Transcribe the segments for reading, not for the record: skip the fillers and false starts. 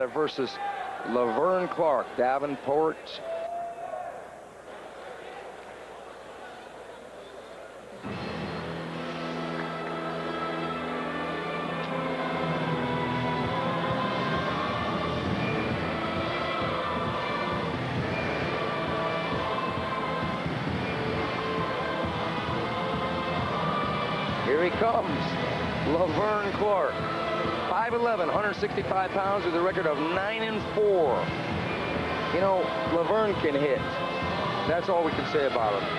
versus Laverne Clarke, Davenport. Here he comes, Laverne Clarke. 5'11", 165 pounds with a record of 9-4. You know, Laverne can hit. That's all we can say about him.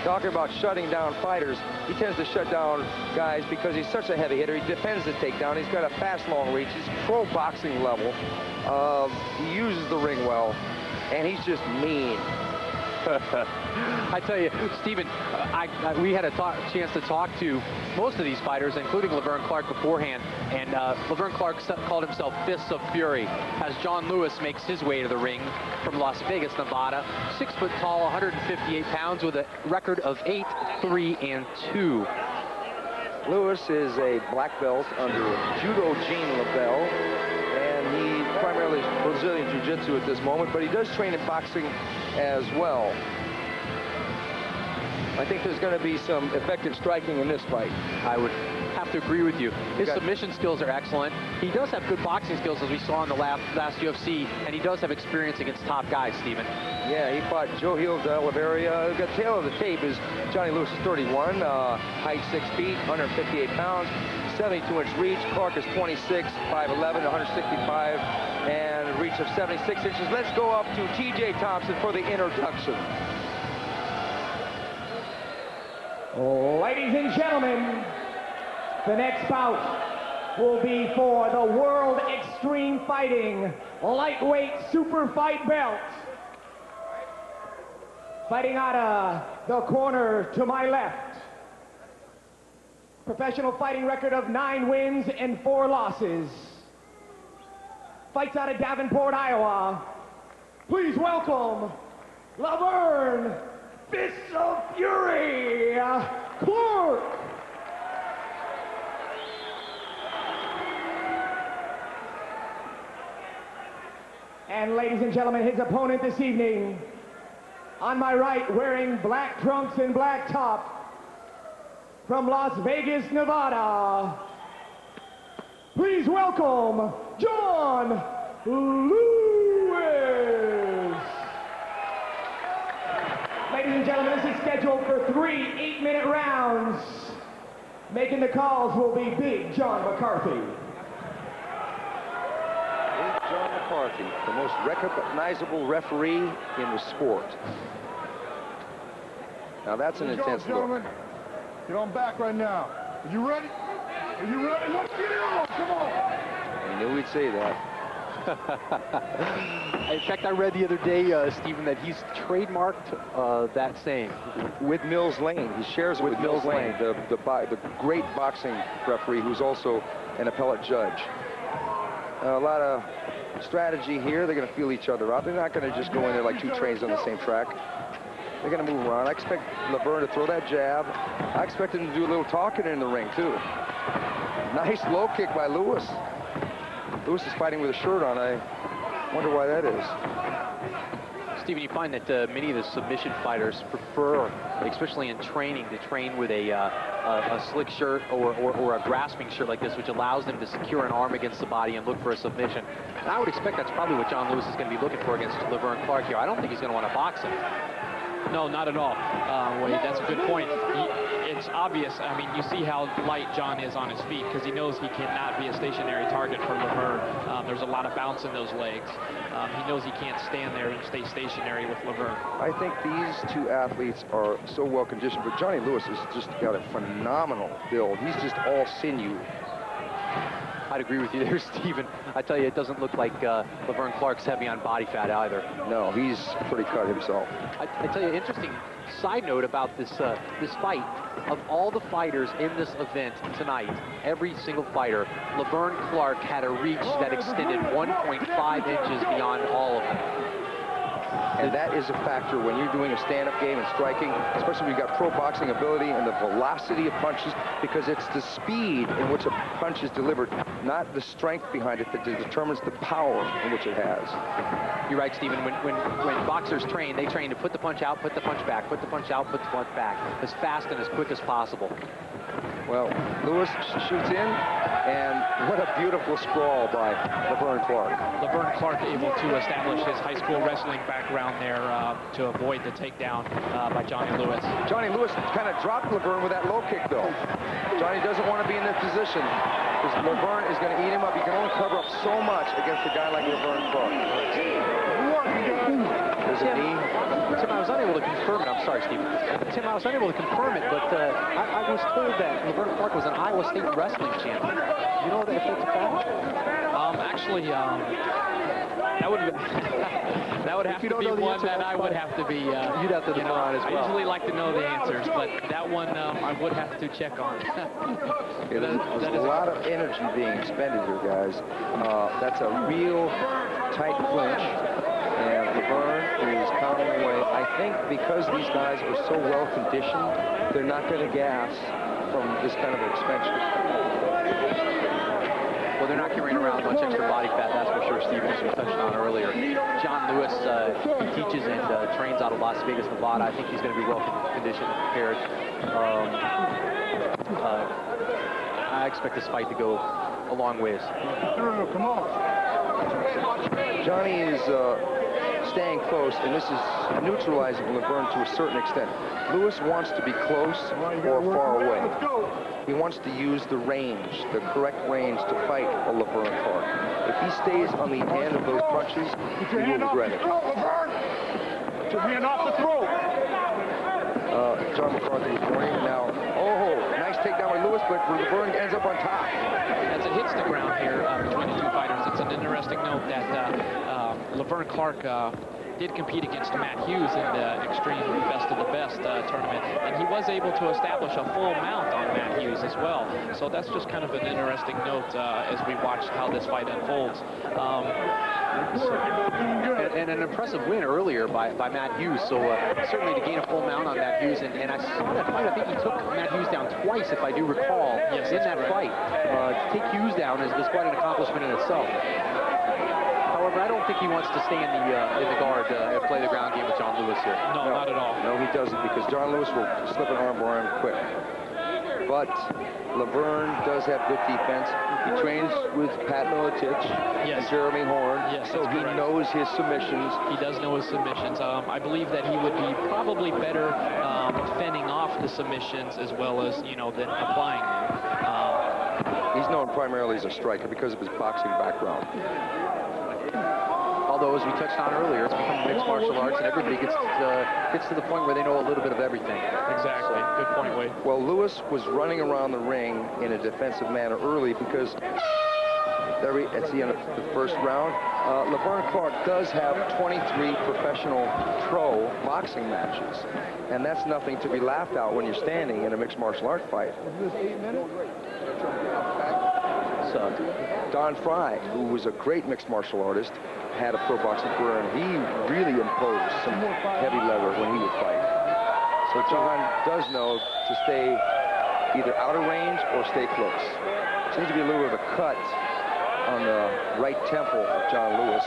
Talking about shutting down fighters, he tends to shut down guys because he's such a heavy hitter. He defends the takedown. He's got a fast, long reach. He's pro boxing level. He uses the ring well, and he's just mean. I tell you, Stephen, we had a chance to talk to most of these fighters, including Laverne Clarke beforehand, and Laverne Clarke called himself Fists of Fury as John Lewis makes his way to the ring from Las Vegas, Nevada. 6 foot tall, 158 pounds with a record of 8-3-2. Lewis is a black belt under Judo Gene LaBelle, and he primarily is Brazilian Jiu-Jitsu at this moment, but he does train in boxing as well. I think there's going to be some effective striking in this fight. I would have to agree with you. His submission skills are excellent. He does have good boxing skills, as we saw in the last UFC, and he does have experience against top guys, Stephen. Yeah, he fought Joe Hill de Oliveira. The tail of the tape is Johnny Lewis is 31, height 6 feet, 158 pounds, 72-inch reach. Clarke is 26, 5'11", 165, and a reach of 76 inches. Let's go up to TJ Thompson for the introduction. Ladies and gentlemen, the next bout will be for the World Extreme Fighting Lightweight Super Fight belt. Fighting out of the corner to my left. Professional fighting record of 9 wins and 4 losses. Fights out of Davenport, Iowa. Please welcome Laverne Fists of Fury Clarke. And ladies and gentlemen, his opponent this evening, on my right, wearing black trunks and black top, from Las Vegas, Nevada, please welcome John Lewis. Ladies and gentlemen, this is scheduled for 3 8-minute rounds. Making the calls will be Big John McCarthy. Big John McCarthy, the most recognizable referee in the sport. Now that's an intense look. Get on back right now. Are you ready? Are you ready? Let's get it on. Come on. I knew we'd say that. In fact, I read the other day, Stephen, that he's trademarked that saying. With Mills Lane. He shares it with Mills Lane, the great boxing referee who's also an appellate judge. A lot of strategy here. They're going to feel each other out. They're not going to just go in there like 2 trains on the same track. They're going to move around. I expect Laverne to throw that jab. I expect him to do a little talking in the ring, too. Nice low kick by Lewis. Lewis is fighting with a shirt on. I wonder why that is. Stephen, you find that many of the submission fighters prefer, especially in training, to train with a slick shirt or a grasping shirt like this, which allows them to secure an arm against the body and look for a submission. And I would expect that's probably what John Lewis is going to be looking for against Laverne Clarke here. I don't think he's going to want to box him. No, not at all. Wade, that's a good point. It's obvious. I mean, you see how light John is on his feet because he knows he cannot be a stationary target for Laverne. There's a lot of bounce in those legs. He knows he can't stand there and stay stationary with Laverne. I think these 2 athletes are so well conditioned, but Johnny Lewis has just got a phenomenal build. He's just all sinew. I'd agree with you there, Stephen. I tell you, it doesn't look like Laverne Clarke's heavy on body fat either. No, he's pretty cut himself. I tell you, interesting side note about this this fight. Of all the fighters in this event tonight, every single fighter, Laverne Clarke had a reach that extended 1.5 inches beyond all of them. And that is a factor when you're doing a stand-up game and striking, especially when you've got pro boxing ability and the velocity of punches, because it's the speed in which a punch is delivered, not the strength behind it, that determines the power in which it has. You're right, Stephen. When boxers train, they train to put the punch out, put the punch back, put the punch out, put the punch back, as fast and as quick as possible. Well, Lewis shoots in, and what a beautiful sprawl by Laverne Clarke. Laverne Clarke able to establish his high school wrestling background there to avoid the takedown by Johnny Lewis. Johnny Lewis kind of dropped Laverne with that low kick, though. Johnny doesn't want to be in this position because Laverne is going to eat him up. He can only cover up so much against a guy like Laverne Clarke. There's a knee. Tim, I was unable to confirm it. I'm sorry, Stephen. Tim, I was unable to confirm it, but I was told that Laverne Clarke was an Iowa State wrestling champion. You know if that's a fact? Actually, that would that would have to be one that I would have to be. You'd have to know on as well. I usually like to know the answers, but that one I would have to check on. There's a lot of energy being expended here, guys. That's a real tight clinch. And Laverne is pounding away. I think because these guys are so well conditioned, they're not going to gas from this kind of expansion. Well, they're not carrying around much extra body fat, that's for sure, Stephen, as we touched on earlier. John Lewis teaches and trains out of Las Vegas, Nevada. I think he's going to be well conditioned and prepared. I expect this fight to go a long ways. Come on. Johnny is staying close, and this is neutralizing Laverne to a certain extent. Lewis wants to be close or far away. He wants to use the range, the correct range to fight a Laverne Clarke. If he stays on the end of those punches, he will regret it. Get your hand off the throat. John McCarthy is warning now. Oh, nice takedown by Lewis, but Laverne ends up on top. As it hits the ground here between the two fighters, it's an interesting note that Laverne Clarke did compete against Matt Hughes in the Extreme Best of the Best tournament, and he was able to establish a full mount on Matt Hughes as well. So that's just kind of an interesting note as we watch how this fight unfolds. And an impressive win earlier by Matt Hughes, so certainly to gain a full mount on Matt Hughes, and I saw that fight. I think he took Matt Hughes down twice, if I do recall, in that fight. To take Hughes down is quite an accomplishment in itself. However, I don't think he wants to stay in the guard and play the ground game with John Lewis here. No, not at all. No, he doesn't, because John Lewis will slip an armbar on him quick. But Laverne does have good defense. He trains with Pat Miletich and Jeremy Horn, so he knows his submissions. He does know his submissions. I believe that he would be probably better fending off the submissions as well as, than applying them. He's known primarily as a striker because of his boxing background. Although, as we touched on earlier, it's become mixed martial arts, and everybody gets to the point where they know a little bit of everything. Exactly. Good point, Wade. Well, Lewis was running around the ring in a defensive manner early because at the end of the first round, Laverne Clarke does have 23 professional pro boxing matches, and that's nothing to be laughed at when you're standing in a mixed martial art fight. So, Don Fry, who was a great mixed martial artist, had a pro boxing career, and he really imposed some heavy lever when he would fight. So John does know to stay either out of range or stay close. Seems to be a little bit of a cut on the right temple of John Lewis.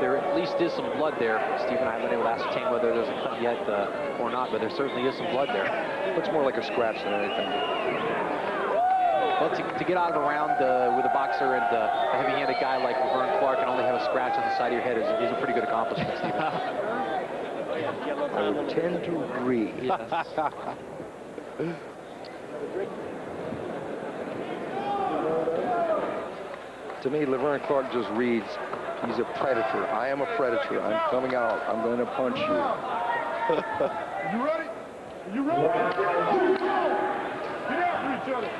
There at least is some blood there. Stephen, I haven't been able to ascertain whether there's a cut yet or not, but there certainly is some blood there. Looks more like a scratch than anything. Well, to get out of a round with a boxer and a heavy-handed guy like Laverne Clarke and only have a scratch on the side of your head is a pretty good accomplishment, Stephen. I would tend to agree. Yes. To me, Laverne Clarke just reads, he's a predator. I am a predator. I'm coming out. I'm going to punch you. You ready? You ready? Get after each other.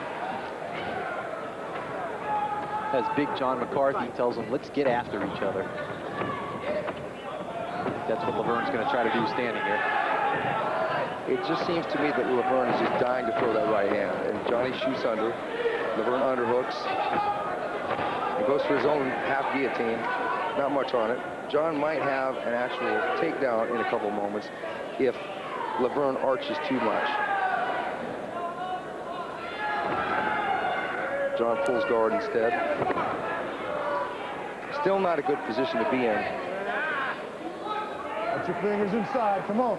As Big John McCarthy tells him, let's get after each other. That's what Laverne's going to try to do standing here. It just seems to me that Laverne is just dying to throw that right hand. And Johnny shoots under. Laverne underhooks. He goes for his own half guillotine. Not much on it. John might have an actual takedown in a couple moments if Laverne arches too much. John pulls guard instead. Still not a good position to be in. Put your fingers inside. Come on.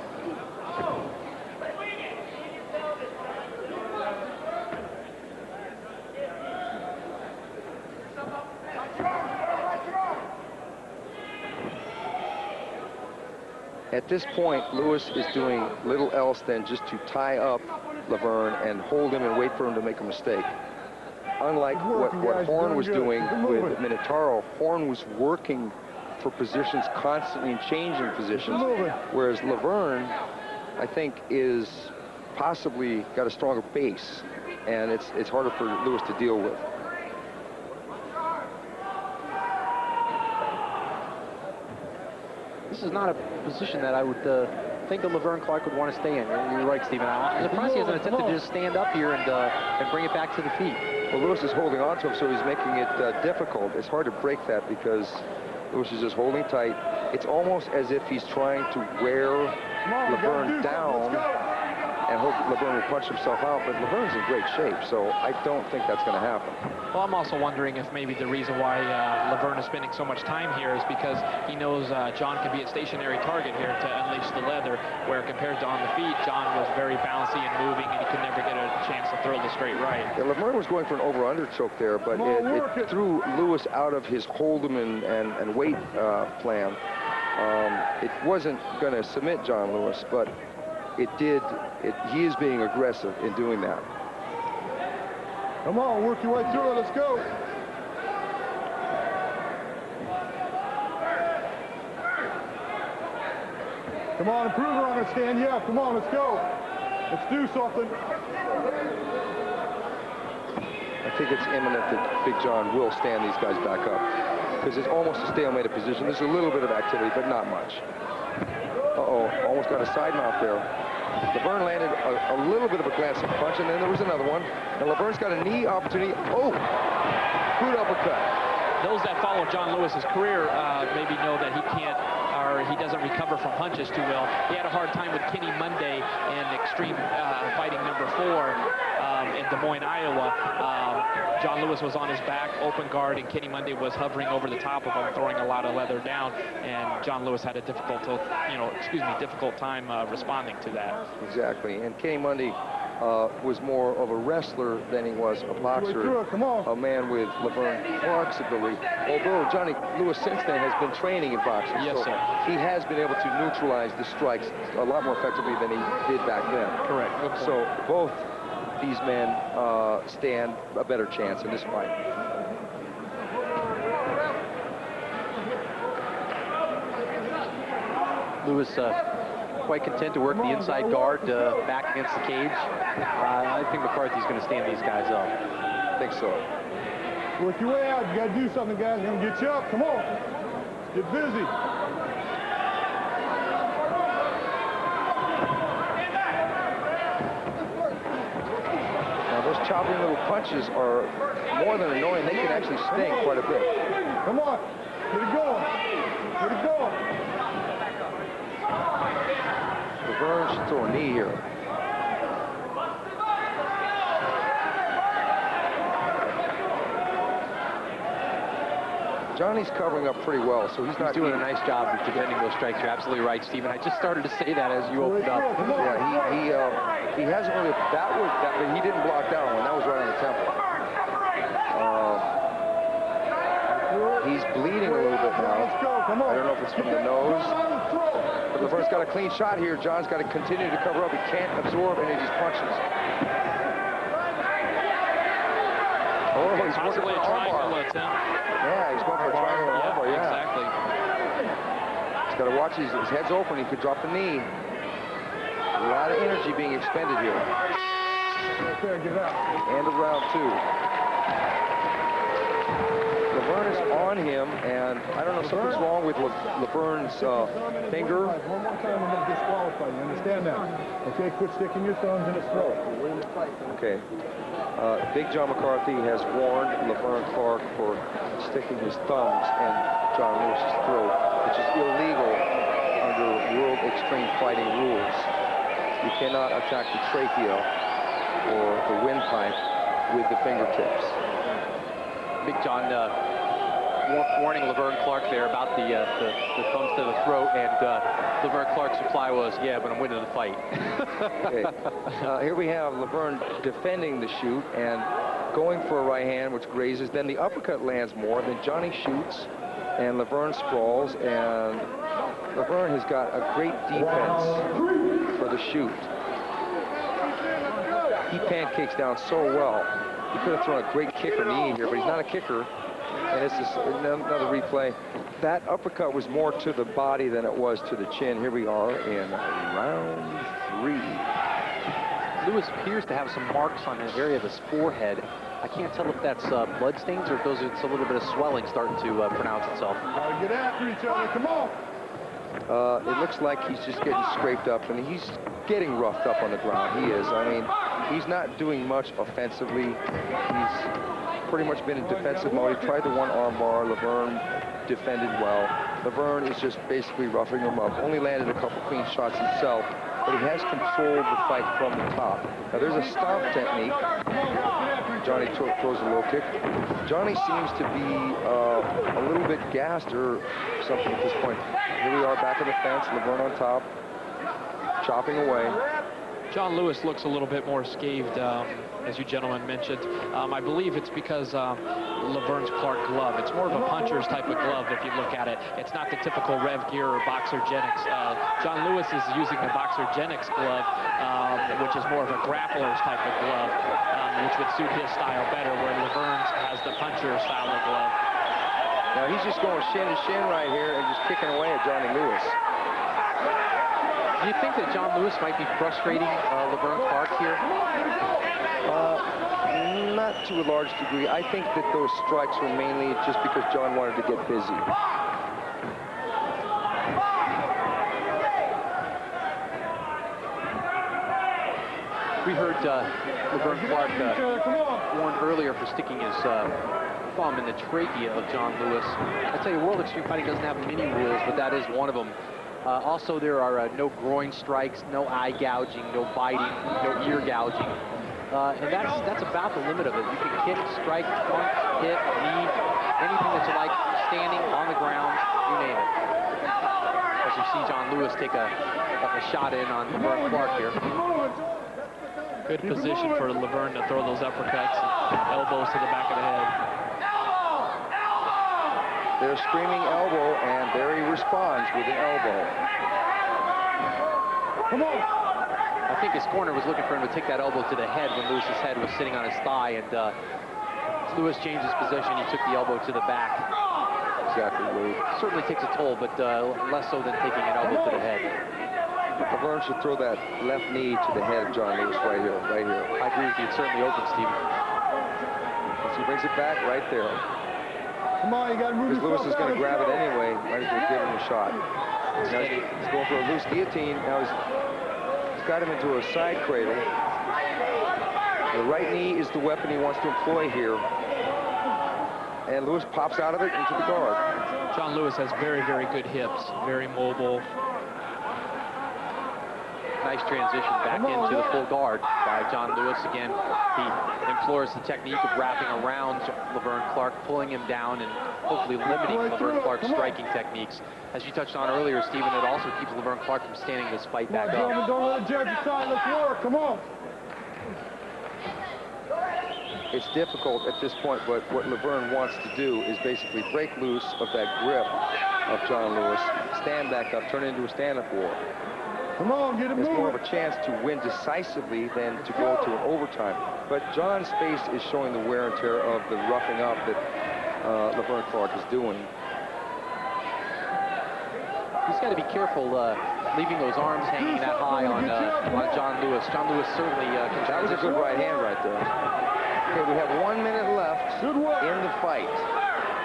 At this point, Lewis is doing little else than just to tie up Laverne and hold him and wait for him to make a mistake. Unlike what Horn was doing with Minotauro, Horn was working for positions constantly and changing positions, whereas Laverne, I think, is possibly got a stronger base, and it's harder for Lewis to deal with. This is not a position that I would think that Laverne Clarke would want to stay in. You're right, Stephen. I'm surprised he hasn't attempted to just stand up here and bring it back to the feet. Well, Lewis is holding on to him, so he's making it difficult. It's hard to break that because Lewis is just holding tight. It's almost as if he's trying to wear Laverne down and hope Laverne will punch himself out, but Laverne's in great shape, so I don't think that's going to happen. Well, I'm also wondering if maybe the reason why Laverne is spending so much time here is because he knows John can be a stationary target here to unleash the leather, where compared to on the feet, John was very bouncy and moving, and he could never get a chance to throw the straight right. Yeah, Laverne was going for an over-under choke there, but it threw Lewis out of his hold him and wait plan. It wasn't going to submit John Lewis, but it did. He is being aggressive in doing that. Come on, work your way through it. Let's go. Come on, improver on it, stand. Yeah, come on, let's go. Let's do something. I think it's imminent that Big John will stand these guys back up because it's almost a stalemated position. There's a little bit of activity, but not much. Uh-oh, almost got a side mount there. Laverne landed a little bit of a glancing punch, and then there was another one. And Laverne's got a knee opportunity. Oh, good uppercut. Those that follow John Lewis's career maybe know that he can't, or he doesn't recover from punches too well. He had a hard time with Kenny Monday in Extreme Fighting #4 in Des Moines, Iowa. John Lewis was on his back, open guard, and Kenny Monday was hovering over the top of him, throwing a lot of leather down. And John Lewis had a difficult time responding to that. Exactly. And Kenny Monday was more of a wrestler than he was a boxer, a man with Laverne Clarke's ability. Although Johnny Lewis since then has been training in boxing, yes, sir. He has been able to neutralize the strikes a lot more effectively than he did back then. Correct. Good point. So both these men stand a better chance in this fight. Lewis quite content to work the inside guard back against the cage. I think McCarthy's going to stand these guys up. I think so. Work your way out. You got to do something, guys. We're going to get you up. Come on. Get busy. Now, those chopping little punches are more than annoying. They can actually sting quite a bit. Come on. Get it going. Get it going. Laverne should throw a knee here. Johnny's covering up pretty well, so he's not doing a nice job of defending those strikes. You're absolutely right, Stephen. I just started to say that as you opened up. Yeah, he hasn't really. But he didn't block that one. That was right on the temple. He's bleeding a little bit now. I don't know if it's from the nose. But Laverne's got a clean shot here. John's got to continue to cover up. He can't absorb any of these punches. Oh, he's possibly a triangle attempt. Yeah, he's going for a triangle armbar. Yeah, exactly. He's got to watch his head's open. He could drop the knee. A lot of energy being expended here. Okay, get out. End of round 2. Laverne Laverne is on him, and I don't know, something's wrong with Laverne's finger. One more time, I'm going to disqualify you. Understand that? Okay, quit sticking your thumbs in his throat. Okay. Big John McCarthy has warned Laverne Clarke for sticking his thumbs in John Lewis's throat, which is illegal under World Extreme Fighting rules. You cannot attack the trachea or the windpipe with the fingertips. Big John warning Laverne Clarke there about the thumbs to the throat, and Laverne Clarke's reply was, yeah, but I'm winning the fight. Okay. Here we have Laverne defending the shoot and going for a right hand, which grazes. Then the uppercut lands more. Then Johnny shoots, and Laverne sprawls, and Laverne has got a great defense for the shoot. He pancakes down so well. He could have thrown a great kick or knee here, but he's not a kicker. And this is another replay. That uppercut was more to the body than it was to the chin. Here we are in round 3. Lewis appears to have some marks on the area of his forehead. I can't tell if that's blood stains or if it's a little bit of swelling starting to pronounce itself. Gotta get after each other. Come on. It looks like he's just getting scraped up, and he's getting roughed up on the ground. He is. I mean, he's not doing much offensively. He's pretty much been in defensive mode. He tried the one arm bar. Laverne defended well. Laverne is just basically roughing him up. Only landed a couple clean shots himself, but he has controlled the fight from the top. Now there's a stomp technique. Johnny throws a low kick. Johnny seems to be a little bit gassed or something at this point. Here we are back on the fence. Laverne on top, chopping away. John Lewis looks a little bit more scathed, as you gentlemen mentioned. I believe it's because Laverne's Clarke glove. It's more of a puncher's type of glove if you look at it. It's not the typical Rev Gear or Boxergenics. John Lewis is using the Boxergenics glove, which is more of a grappler's type of glove, which would suit his style better, where Laverne's has the puncher style of glove. Now he's just going shin to shin right here and just kicking away at Johnny Lewis. Do you think that John Lewis might be frustrating Laverne Clarke here? Not to a large degree. I think that those strikes were mainly just because John wanted to get busy. We heard Laverne Clarke warned earlier for sticking his thumb in the trachea of John Lewis. I tell you, World Extreme Fighting doesn't have many rules, but that is one of them. Also, there are no groin strikes, no eye gouging, no biting, no ear gouging. And that's about the limit of it. You can kick, strike, punch, hit, knee, anything that you like, standing, on the ground, you name it. As you see John Lewis take a shot in on Laverne Clarke here. Good position for Laverne to throw those uppercuts, elbows to the back of the head. They're screaming elbow, and there he responds with an elbow. Come on. I think his corner was looking for him to take that elbow to the head when Lewis's head was sitting on his thigh, and Lewis changed his position. He took the elbow to the back. Exactly, Wade. Certainly takes a toll, but less so than taking an elbow to the head. Laverne should throw that left knee to the head of John Lewis right here, right here. I agree with you. It's certainly open, Steve. As he brings it back right there. Come on, you got to move Because Lewis is going to grab it anyway. Might as well give him a shot. Now he's going for a loose guillotine. Now he's got him into a side cradle. The right knee is the weapon he wants to employ here. And Lewis pops out of it into the guard. John Lewis has very, very good hips, very mobile. Nice transition back into the full guard by John Lewis. Again, he implores the technique of wrapping around Laverne Clarke, pulling him down, and hopefully limiting Laverne Clarke's striking techniques. As you touched on earlier, Stephen, it also keeps Laverne Clarke from standing this fight back up. Don't let the judge decide. Let's work. Come on. It's difficult at this point, but what Laverne wants to do is basically break loose of that grip of John Lewis, stand back up, turn it into a stand-up war. Come on, get it moving. It's more of a chance to win decisively than to go to an overtime. But John's face is showing the wear and tear of the roughing up that Laverne Clarke is doing. He's got to be careful leaving those arms hanging that high on John Lewis. John Lewis certainly that was a good right hand right there. Okay, we have 1 minute left in the fight.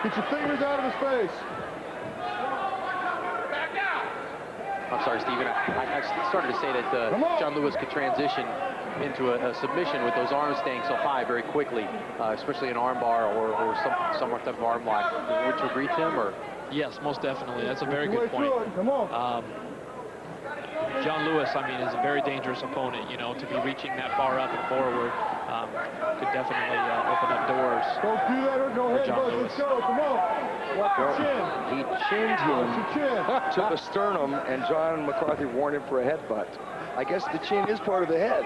Get your fingers out of his face. I'm sorry, Stephen. I started to say that John Lewis could transition into a submission with those arms staying so high very quickly, especially an arm bar or some type of arm lock. Would you agree, Tim? Or? Yes, most definitely. That's a very good point. Come on. John Lewis, I mean, is a very dangerous opponent, you know, to be reaching that far up and forward could definitely open up doors. Don't do that or go ahead, bud. Let's go. Come on. Watch your chin. He chinned him Watch your chin. to the sternum, and John McCarthy warned him for a headbutt. I guess the chin is part of the head.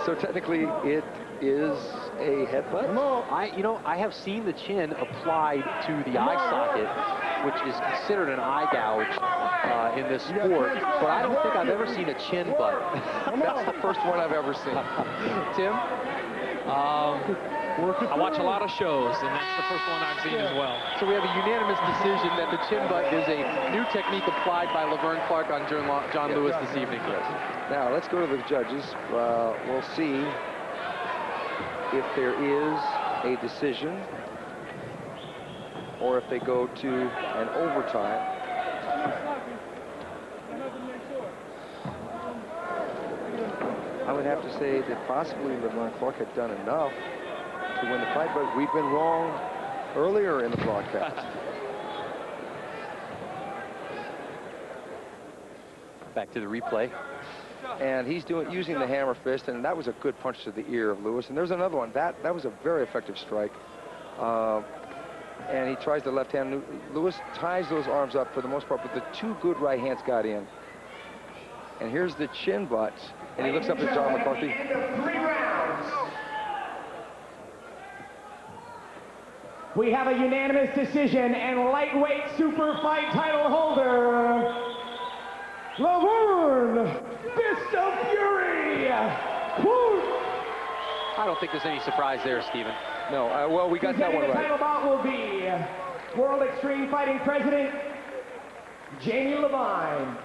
So technically, it is a headbutt. Come on. I have seen the chin applied to the eye socket, which is considered an eye gouge in this sport, but I don't think I've ever seen a chin butt. That's the first one I've ever seen. Tim? I watch a lot of shows, and that's the first one I've seen as well. So we have a unanimous decision that the chin butt is a new technique applied by Laverne Clarke on John Lewis this evening. Now, let's go to the judges. We'll see if there is a decision or if they go to an overtime. I would have to say that possibly Laverne Clarke had done enough to win the fight, but we've been wrong earlier in the broadcast. Back to the replay. And he's using the hammer fist, and that was a good punch to the ear of Lewis. And there's another one. That was a very effective strike. And he tries the left hand. Lewis ties those arms up for the most part, but the two good right hands got in. And here's the chin butt, and he looks up at John McCarthy. Three rounds. We have a unanimous decision, and lightweight super fight title holder, Laverne Fist of Fury. Woo! I don't think there's any surprise there, Stephen. No, well, we got that one The right. title bout will be World Extreme Fighting President Jamie Levine.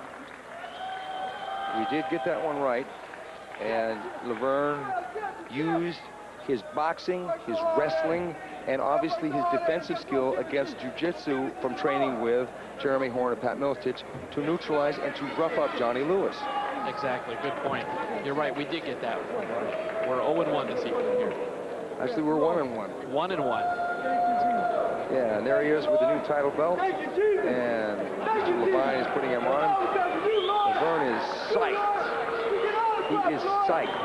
We did get that one right. And Laverne used his boxing, his wrestling, and obviously his defensive skill against jiu-jitsu from training with Jeremy Horn and Pat Militich to neutralize and to rough up Johnny Lewis. Exactly, good point. You're right, we did get that one. We're 0-1 this evening here. Actually, we're 1-1. 1-1. Yeah, and there he is with the new title belt. And Mr. Levine is putting him on. Laverne is psyched. He is psyched.